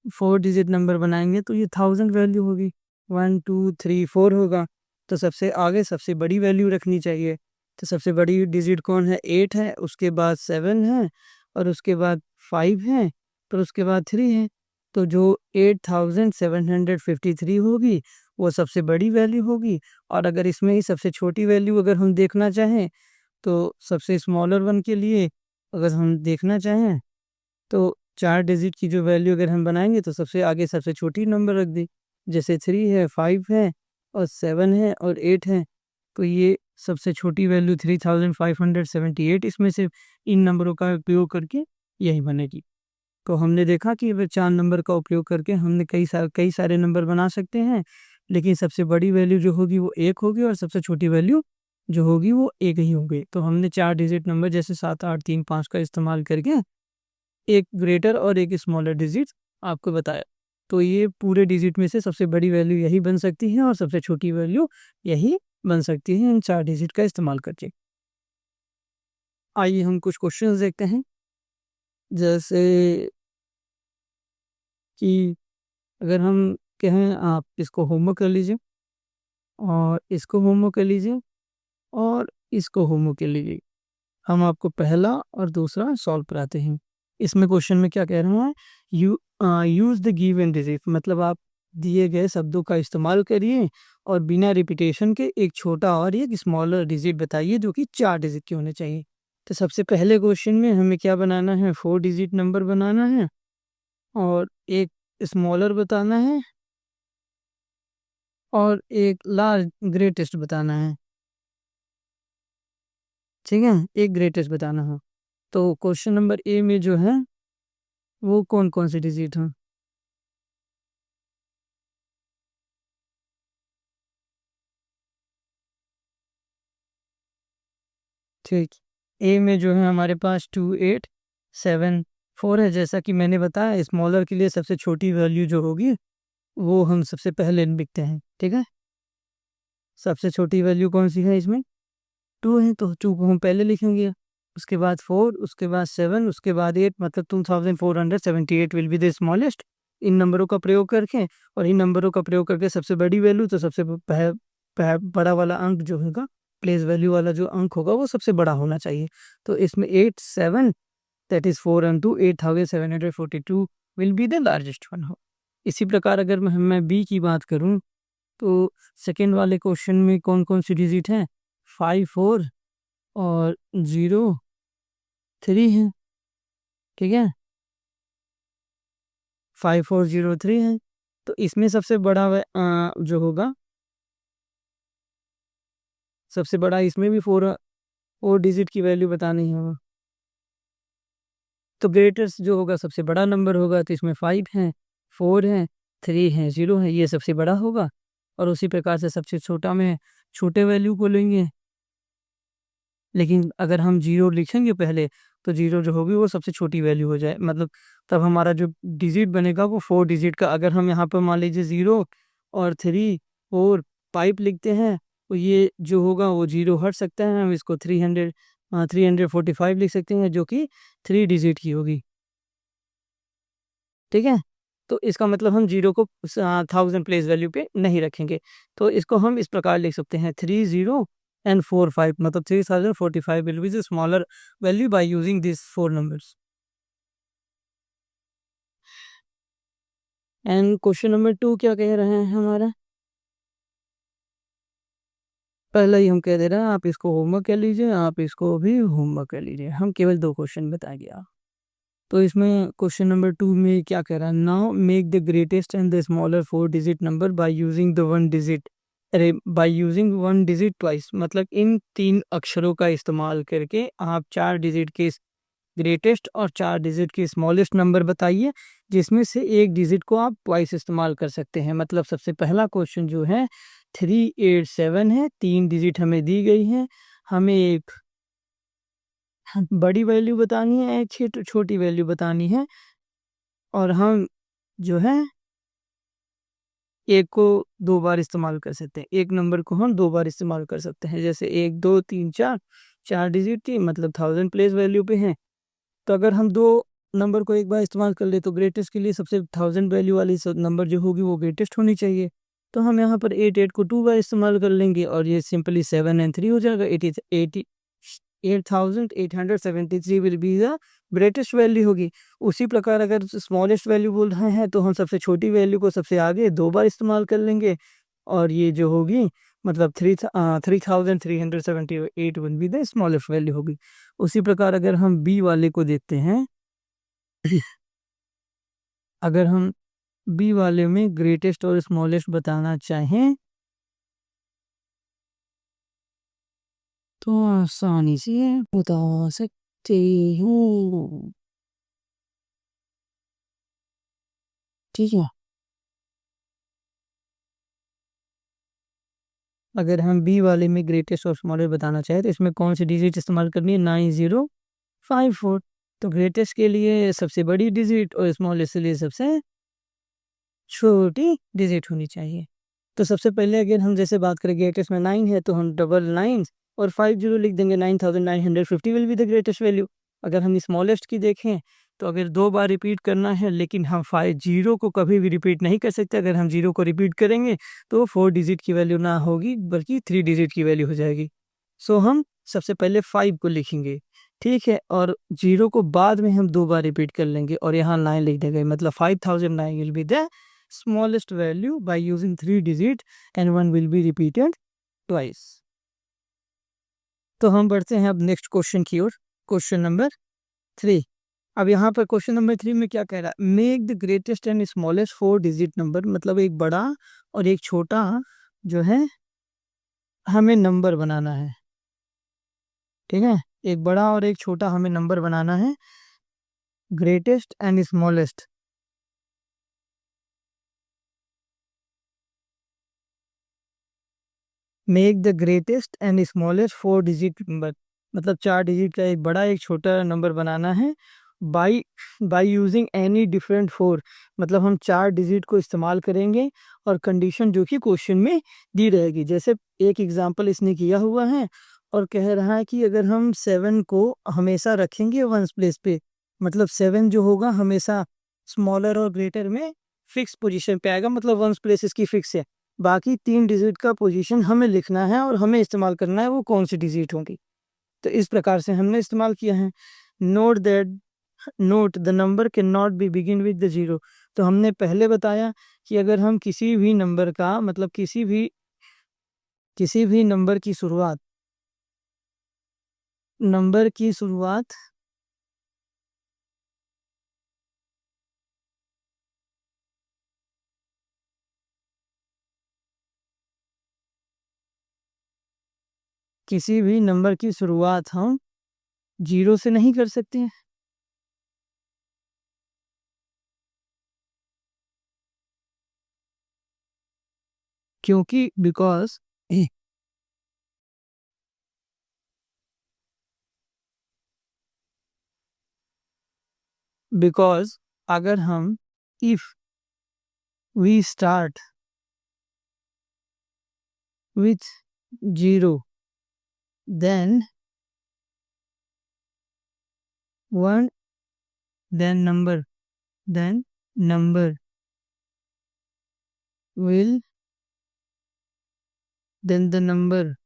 4 डिजिट नंबर बनाएंगे तो ये 1000 वैल्यू होगी, 1, 2, 3, 4 होगा। तो सबसे आगे सबसे बड़ी वैल्यू रखनी चाहिए। तो सबसे बड़ी डिजिट कौन है? 8 है, उसके बाद 7 है और उसके बाद 5 है, फिर उसके बाद 3 है। तो जो 8753 होगी वो सबसे बड़ी वैल्यू होगी। और अगर इसमें ही सबसे छोटी वैल्यू अगर हम देखना चाहें तो सबसे स्मॉलर वन के लिए अगर हम देखना चाहें तो 4 डिजिट की जो वैल्यू अगर हम बनाएंगे तो सबसे आगे सबसे छोटी नंबर रख दी, जैसे 3 है, 5 है और 7 है और 8 है। तो ये सबसे छोटी वैल्यू 3578, इसमें से इन नंबरों का उपयोग करके यही बनेगी। तो हमने देखा कि अगर 4 नंबर का उपयोग करके हमने कई सारे नंबर बना सकते हैं, लेकिन सबसे बड़ी वैल्यू जो होगी वो 1 होगी और सबसे छोटी वैल्यू जो होगी वो 1 ही होगी। तो हमने 4 डिजिट नंबर जैसे 7, 8, 3, 5 का इस्तेमाल करके एक ग्रेटर और एक स्मॉलर डिजिट आपको बताया। तो ये पूरे डिजिट में से सबसे बड़ी वैल्यू यही बन सकती है और सबसे छोटी वैल्यू यही बन सकती है इन 4 डिजिट का इस्तेमाल करके। आइए हम कुछ क्वेश्चंस देखते हैं। जैसे कि अगर हम कहें आप इसको होमवर्क कर लीजिए और इसको होमवर्क कर लीजिए और इसको होमवर्क कर लीजिए। हम आपको पहला और दूसरा सॉल्व कराते हैं। इसमें क्वेश्चन में क्या कह रहा है, यूज द गिवन डिजिट, मतलब आप दिए गए शब्दों का इस्तेमाल करिए और बिना रिपीटेशन के एक छोटा और एक स्मॉलर डिजिट बताइए जो कि 4 डिजिट के होने चाहिए। तो सबसे पहले क्वेश्चन में हमें क्या बनाना है, 4 डिजिट नंबर बनाना है और एक स्मॉलर बताना है और एक लार्ज ग्रेटेस्ट बताना है। ठीक है, एक ग्रेटेस्ट बताना है। तो क्वेश्चन नंबर ए में जो है वो कौन कौन से डिजिट हैं। ठीक, ए में जो है हमारे पास 2874 है। जैसा कि मैंने बताया स्मॉलर के लिए सबसे छोटी वैल्यू जो होगी वो हम सबसे पहले लिखते हैं। ठीक है, सबसे छोटी वैल्यू कौन सी है इसमें, 2 है, तो 2 को हम पहले लिखेंगे। उसके बाद 4, उसके बाद 7, उसके बाद 8, मतलब 2478 विल बी द स्मॉलेस्ट। इन नंबरों का प्रयोग करके और इन नंबरों का प्रयोग करके सबसे बड़ी वैल्यू, तो सबसे बड़ा वाला अंक जो होगा, प्लेस वैल्यू वाला जो अंक होगा वो सबसे बड़ा होना चाहिए। तो इसमें 87, that is 4 and 2, 8742 will be the largest one हो। इसी प्रकार अगर मैं बी की बात करूं तो सेकेंड वाले क्वेश्चन में कौन कौन सी डिजिट है, 54 और 03 है। ठीक है, 5403 है। तो इसमें सबसे बड़ा जो होगा, सबसे बड़ा इसमें भी 4 डिजिट की वैल्यू बतानी होगा। तो ग्रेटेस्ट जो होगा सबसे बड़ा नंबर होगा, तो इसमें 5 है, 4 है, 3 है, 0 है, ये सबसे बड़ा होगा। और उसी प्रकार से सबसे छोटा में छोटे वैल्यू को लेंगे, लेकिन अगर हम 0 लिखेंगे पहले तो 0 जो होगी वो सबसे छोटी वैल्यू हो जाए, मतलब तब हमारा जो डिजिट बनेगा वो 4 डिजिट का। अगर हम यहाँ पर मान लीजिए 0 और 3, 4, 5 लिखते हैं तो ये जो होगा वो 0 हट सकता है, हम इसको 345 लिख सकते हैं जो कि 3 डिजिट की होगी। ठीक है, तो इसका मतलब हम 0 को 1000 प्लेस वैल्यू पे नहीं रखेंगे। तो इसको हम इस प्रकार लिख सकते हैं, 30 and 45, मतलब 3045 will be the smaller value by using these 4 numbers. And question number 2 क्या कह रहे हैं हमारा, पहले ही हम कह दे रहे हैं आप इसको होमवर्क कर लीजिए, आप इसको भी होमवर्क कर लीजिए। हम केवल 2 क्वेश्चन बताएंगे आप। तो इसमें क्वेश्चन नंबर 2 में क्या कह रहा है, now make the greatest and the smaller 4 digit number by using the 1 digit, अरे बाय यूजिंग 1 डिजिट ट्वाइस, मतलब इन 3 अक्षरों का इस्तेमाल करके आप 4 डिजिट के ग्रेटेस्ट और 4 डिजिट के स्मॉलेस्ट नंबर बताइए, जिसमें से एक डिजिट को आप ट्वाइस इस्तेमाल कर सकते हैं। मतलब सबसे पहला क्वेश्चन जो है 387 है, 3 डिजिट हमें दी गई है, हमें एक बड़ी वैल्यू बतानी है, एक छोटी वैल्यू बतानी है, और हम जो है एक को 2 बार इस्तेमाल कर सकते हैं, एक नंबर को हम 2 बार इस्तेमाल कर सकते हैं। जैसे 1, 2, 3, 4, 4 डिजिट की, मतलब 1000 प्लेस वैल्यू पे है। तो अगर हम 2 नंबर को एक बार इस्तेमाल कर ले तो ग्रेटेस्ट के लिए सबसे 1000 वैल्यू वाली नंबर जो होगी वो ग्रेटेस्ट होनी चाहिए। तो हम यहाँ पर 8 को 2 बार इस्तेमाल कर लेंगे और ये सिंपली 7 and 3 हो जाएगा। 8873 will be the greatest value होगी। उसी प्रकार अगर स्मॉलेस्ट वैल्यू बोल रहे हैं तो हम सबसे छोटी वैल्यू को सबसे आगे 2 बार इस्तेमाल कर लेंगे, और ये जो होगी मतलब 3378 will be the smallest value होगी। उसी प्रकार अगर हम बी वाले को देखते हैं, अगर हम बी वाले में ग्रेटेस्ट और स्मॉलेस्ट बताना चाहें तो आसानी से बता सकते हूँ। ठीक है। अगर हम बी वाले में ग्रेटेस्ट और स्मॉलेस्ट बताना चाहें तो इसमें कौन सी डिजिट इस्तेमाल करनी है, 9054। तो ग्रेटेस्ट के लिए सबसे बड़ी डिजिट और स्मॉलेस्ट के लिए सबसे छोटी डिजिट होनी चाहिए। तो सबसे पहले अगर हम जैसे बात करें ग्रेटेस्ट में 9 है तो हम डबल नाइन और 50 लिख देंगे, 9950 will be the greatest value. अगर हम स्मॉलेस्ट की देखें तो अगर 2 बार रिपीट करना है, लेकिन हम 50 को कभी भी रिपीट नहीं कर सकते। अगर हम 0 को रिपीट करेंगे तो 4 डिजिट की वैल्यू ना होगी बल्कि 3 डिजिट की वैल्यू हो जाएगी। सो हम सबसे पहले 5 को लिखेंगे, ठीक है, और 0 को बाद में हम 2 बार रिपीट कर लेंगे और यहाँ 9 लिख देंगे, मतलब 5009 will be the smallest value by using 3 digit and 1 will be repeated twice। तो हम बढ़ते हैं अब नेक्स्ट क्वेश्चन की ओर, क्वेश्चन नंबर 3। अब यहाँ पर क्वेश्चन नंबर 3 में क्या कह रहा है, make the greatest and smallest 4 digit number, मतलब एक बड़ा और एक छोटा जो है हमें नंबर बनाना है, ठीक है, एक बड़ा और एक छोटा हमें नंबर बनाना है, greatest and smallest. Make the greatest and smallest 4 digit number, मतलब 4 डिजिट का एक बड़ा एक छोटा नंबर बनाना है। By by using any different 4, मतलब हम 4 डिजिट को इस्तेमाल करेंगे और कंडीशन जो कि क्वेश्चन में दी रहेगी। जैसे एक एग्जांपल इसने किया हुआ है और कह रहा है कि अगर हम 7 को हमेशा रखेंगे वंस प्लेस पे, मतलब 7 जो होगा हमेशा स्मॉलर और ग्रेटर में फिक्स पोजीशन पे आएगा, मतलब वंस प्लेस इसकी फिक्स है। बाकी 3 डिजिट का पोजीशन हमें लिखना है और हमें इस्तेमाल करना है वो कौन सी डिजिट होंगी। तो इस प्रकार से हमने इस्तेमाल किया है। Note that note the number can not be begin with the zero. तो हमने पहले बताया कि अगर हम किसी भी नंबर का मतलब किसी भी नंबर की शुरुआत हम जीरो से नहीं कर सकते हैं, क्योंकि बिकॉज अगर हम if we start with zero then one then number will then the number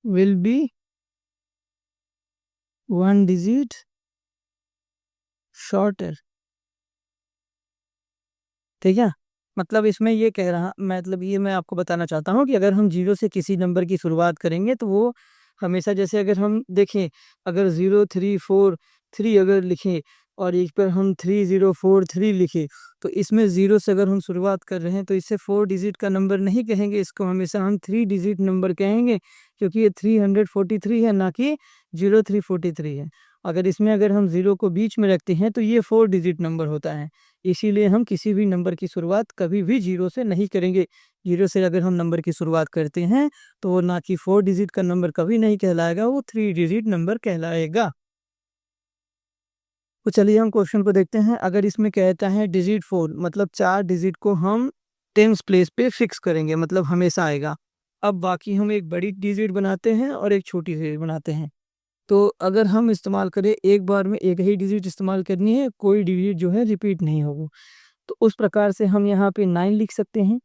will be one digit shorter। ठीक है, मतलब इसमें ये कह रहा मतलब ये मैं आपको बताना चाहता हूँ कि अगर हम जीरो से किसी नंबर की शुरुआत करेंगे तो वो हमेशा, जैसे अगर हम देखें, अगर 0343 अगर लिखें और एक पर हम 3043 लिखें, तो इसमें जीरो से अगर हम शुरुआत कर रहे हैं तो इसे 4 डिजिट का नंबर नहीं कहेंगे, इसको हमेशा हम 3 डिजिट नंबर कहेंगे, क्योंकि ये 343 है ना कि 0343 है। अगर हम जीरो को बीच में रखते हैं तो ये 4 डिजिट नंबर होता है। इसीलिए हम किसी भी नंबर की शुरुआत कभी भी जीरो से नहीं करेंगे। जीरो से अगर हम नंबर की शुरुआत करते हैं तो वो ना कि 4 डिजिट का नंबर कभी नहीं कहलाएगा, वो 3 डिजिट नंबर कहलाएगा। तो चलिए हम क्वेश्चन को देखते हैं। अगर इसमें कहता है डिजिट 4, मतलब 4 डिजिट को हम टेंस प्लेस पे फिक्स करेंगे, मतलब हमेशा आएगा। अब बाकी हम एक बड़ी डिजिट बनाते हैं और एक छोटी डिजिट बनाते हैं। तो अगर हम इस्तेमाल करें, एक बार में एक ही डिजिट इस्तेमाल करनी है, कोई डिजिट जो है रिपीट नहीं होगी, तो उस प्रकार से हम यहाँ पे 9 लिख सकते हैं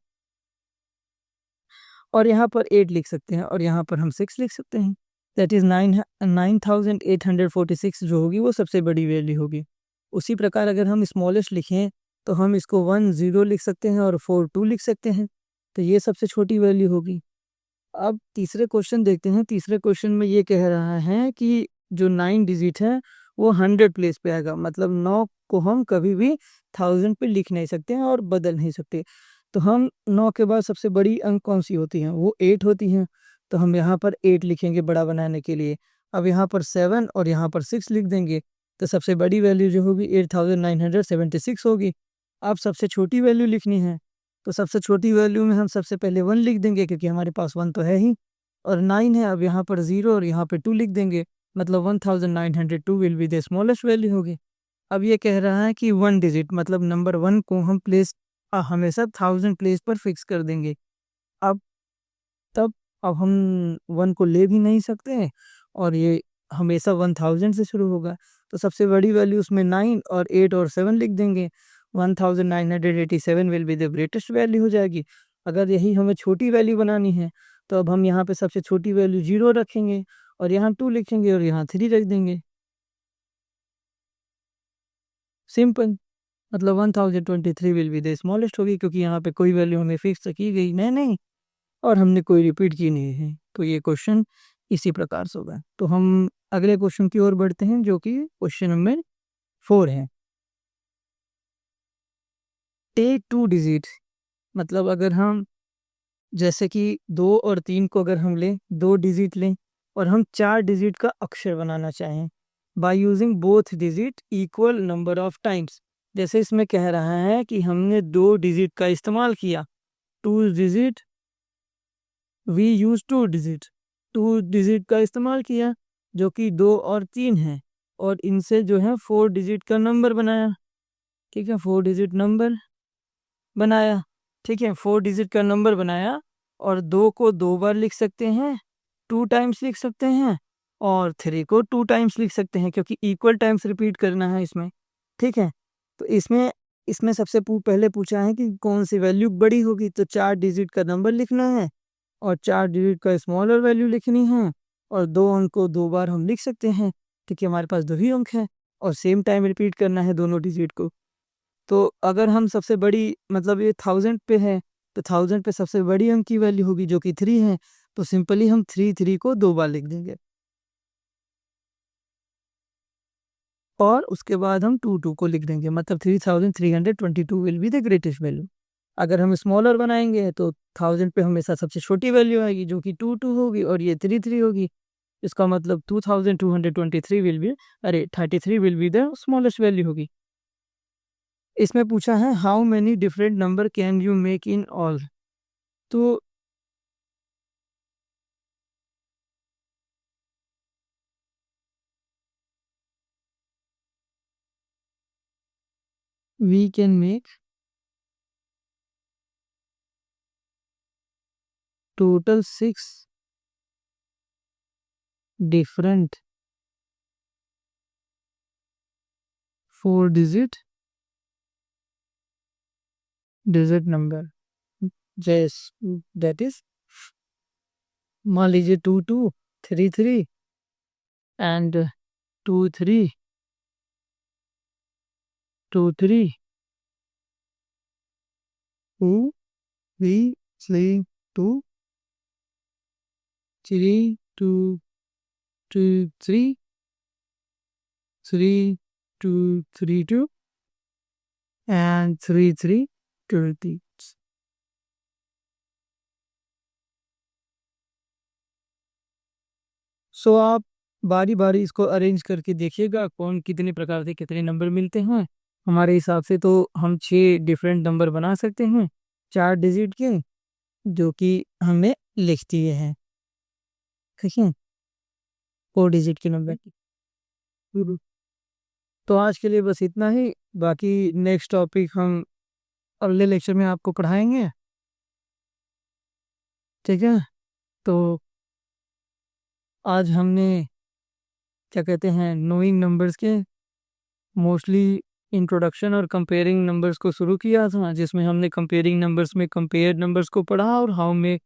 और यहाँ पर 8 लिख सकते हैं और यहाँ पर हम 6 लिख सकते हैं। दैट इज 9846 जो होगी वो सबसे बड़ी वैल्यू होगी। उसी प्रकार अगर हम स्मॉलेस्ट लिखें तो हम इसको 10 लिख सकते हैं और 42 लिख सकते हैं, तो ये सबसे छोटी वैल्यू होगी। अब तीसरे क्वेश्चन देखते हैं। तीसरे क्वेश्चन में ये कह रहा है कि जो 9 डिजिट है वो 100 प्लेस पे आएगा, मतलब 9 को हम कभी भी 1000 पे लिख नहीं सकते हैं और बदल नहीं सकते। तो हम 9 के बाद सबसे बड़ी अंक कौन सी होती हैं, वो 8 होती हैं। तो हम यहाँ पर 8 लिखेंगे बड़ा बनाने के लिए। अब यहाँ पर 7 और यहाँ पर 6 लिख देंगे, तो सबसे बड़ी वैल्यू जो होगी 8976 होगी। अब सबसे छोटी वैल्यू लिखनी है, तो सबसे छोटी वैल्यू में हम सबसे पहले 1 लिख देंगे क्योंकि हमारे पास 1 तो है ही, और 9 है। अब यहाँ पर 0 और यहाँ पे 2 लिख देंगे, मतलब 1902 will be the smallest value होगी। अब ये कह रहा है कि 1 डिजिट मतलब नंबर 1 को हम प्लेस हमेशा 1000 प्लेस पर फिक्स कर देंगे। अब तब अब हम 1 को ले भी नहीं सकते हैं, और ये हमेशा 1000 से शुरू होगा, तो सबसे बड़ी वैल्यू उसमें 9 और 8 और 7 लिख देंगे। 1987 will be the greatest value हो जाएगी। अगर यही हमें छोटी वैल्यू बनानी है, तो अब हम यहाँ पे सबसे छोटी वैल्यू 0 रखेंगे, और यहाँ 2 लिखेंगे, और यहाँ 3 रख देंगे। सिंपल, मतलब 1023 विल बी द स्मॉलेस्ट होगी, क्योंकि यहाँ पे कोई वैल्यू हमें फिक्स तो की गई नहीं, और हमने कोई रिपीट की नहीं है। तो ये क्वेश्चन इसी प्रकार से होगा। तो हम अगले क्वेश्चन की ओर बढ़ते हैं, जो कि क्वेश्चन नंबर 4 है। टेक 2 डिजिट, मतलब अगर हम जैसे कि 2 और 3 को अगर हम लें, 2 डिजिट लें, और हम 4 डिजिट का अक्षर बनाना चाहें by using both digit equal number of times. जैसे इसमें कह रहा है कि हमने 2 डिजिट का इस्तेमाल किया, 2 digit, we use 2 digit, 2 digit का इस्तेमाल किया, जो कि 2 और 3 है, और इनसे जो है 4 डिजिट का नंबर बनाया। ठीक है, 4 डिजिट नंबर बनाया। ठीक है, 4 डिजिट का नंबर बनाया, और 2 को 2 बार लिख सकते हैं, 2 टाइम्स लिख सकते हैं, और 3 को 2 टाइम्स लिख सकते हैं, क्योंकि इक्वल टाइम्स रिपीट करना है इसमें। ठीक है, तो इसमें इसमें सबसे पहले पूछा है कि कौन सी वैल्यू बड़ी होगी, तो 4 डिजिट का नंबर लिखना है, और 4 डिजिट का स्मॉलर वैल्यू लिखनी है, और 2 अंक को 2 बार हम लिख सकते हैं, क्योंकि हमारे पास 2 ही अंक हैं, और सेम टाइम रिपीट करना है दोनों डिजिट को। तो अगर हम सबसे बड़ी, मतलब ये 1000 पे है, तो 1000 पे सबसे बड़ी अंक की वैल्यू होगी जो कि 3 है, तो सिंपली हम 3 को 2 बार लिख देंगे, और उसके बाद हम 2 को लिख देंगे, मतलब 3322 will be the greatest value. अगर हम स्मॉलर बनाएंगे, तो 1000 पे हमेशा सबसे छोटी वैल्यू आएगी, जो कि 2 होगी, और ये 3 होगी। इसका मतलब 2223 विल बी, अरे 33 will be the smallest value होगी। इसमें पूछा है how many different number can you make in all. तो we can make total 6 different 4 digit number, as that is, मान लीजिए 2233 एंड 2323 2 3 3 2 3 2 2 3 3 2 3 2 and 3 3 2 3। सो आप बारी बारी इसको अरेंज करके देखिएगा कौन कितने प्रकार से कितने नंबर मिलते हैं। हमारे हिसाब से तो हम 6 डिफरेंट नंबर बना सकते हैं, 4 डिजिट के, जो कि हमने लिख दिए हैं। ठीक है, 4 डिजिट के नंबर। हम्म। तो आज के लिए बस इतना ही, बाकी नेक्स्ट टॉपिक हम अगले लेक्चर में आपको पढ़ाएंगे। ठीक है, तो आज हमने क्या कहते हैं, नोइंग नंबर्स के मोस्टली इंट्रोडक्शन और कंपेयरिंग नंबर्स को शुरू किया था, जिसमें हमने कंपेयरिंग नंबर्स में कंपेयर नंबर्स को पढ़ा, और हाउ में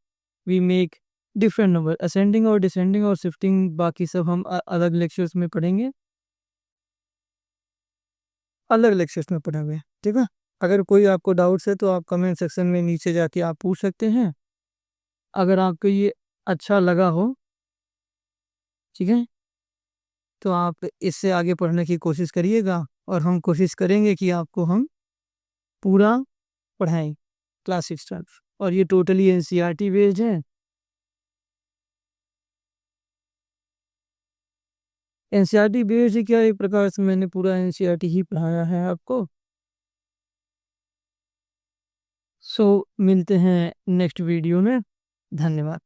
we make different number, ascending और डिसेंडिंग और शिफ्टिंग, बाकी सब हम अलग लेक्चर्स में पढ़ेंगे, अलग लेक्चर्स में पढ़ेंगे। ठीक है, अगर कोई आपको डाउट्स है तो आप कमेंट सेक्शन में नीचे जाके आप पूछ सकते हैं। अगर आपको ये अच्छा लगा हो, ठीक है, तो आप इससे आगे पढ़ने की कोशिश करिएगा, और हम कोशिश करेंगे कि आपको हम पूरा पढ़ाएं क्लास 6 तक। और ये टोटली एनसीईआरटी बेस्ड है। एनसीईआरटी बेस्ड क्या, एक प्रकार से मैंने पूरा एनसीईआरटी ही पढ़ाया है आपको। सो मिलते हैं नेक्स्ट वीडियो में। धन्यवाद।